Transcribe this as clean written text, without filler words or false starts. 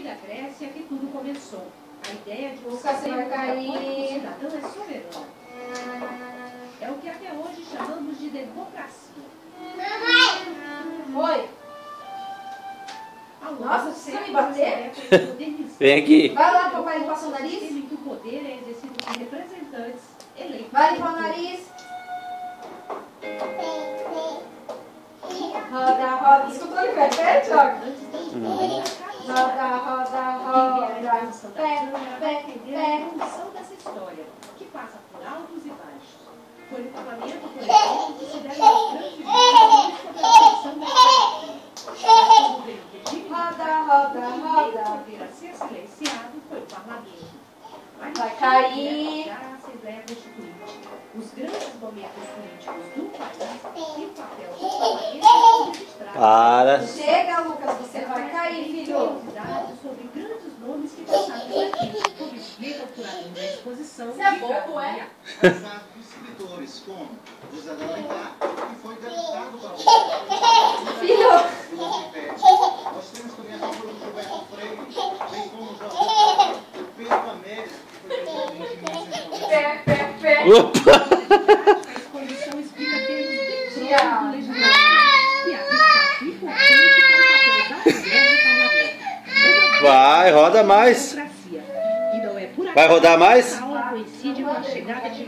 da Grécia que tudo começou. A ideia de Lucas, você vai cair. cidadão é soberano. É o que até hoje chamamos de democracia. Oi. Nossa, precisa me bater? Vem aqui. Vai lá, papai, limpar seu nariz. Em que o poder é exercido por representantes eleitos. Vai limpar o nariz. Roda, roda. Escutou ele vai perto, Roda, roda, roda. Pé. Função dessa história, que passa por altos e baixos. Foi no parlamento, por exemplo, que se deram as grandes discussões sobre a função da história. Quando veio o regime Roda. vir a ser silenciado foi o parlamento. Mas Vai cair. já a Assembleia Constituinte. Os grandes momentos políticos do país e o papel do parlamento são registrados. Para. Chega, Lucas, você vai cair, filho. Curiosidades sobre grandes nomes que passaram por aqui, como explica o curador da exposição. Você é bobo, é? Passar dos escritores como José de Alencar, que foi deputado para o Filho. Nós temos também a figura do Gilberto Freire, bem como o Jorge Pedro Américo, que foi presidente em 1990. Pé. Opa! A exposição explica termos bem próximos do legislativo e abre espaço importante para o papel da mulher no parlamento. Vai, roda mais. Democracia. E não é por Vai rodar mais? acaso coincide com a chegada de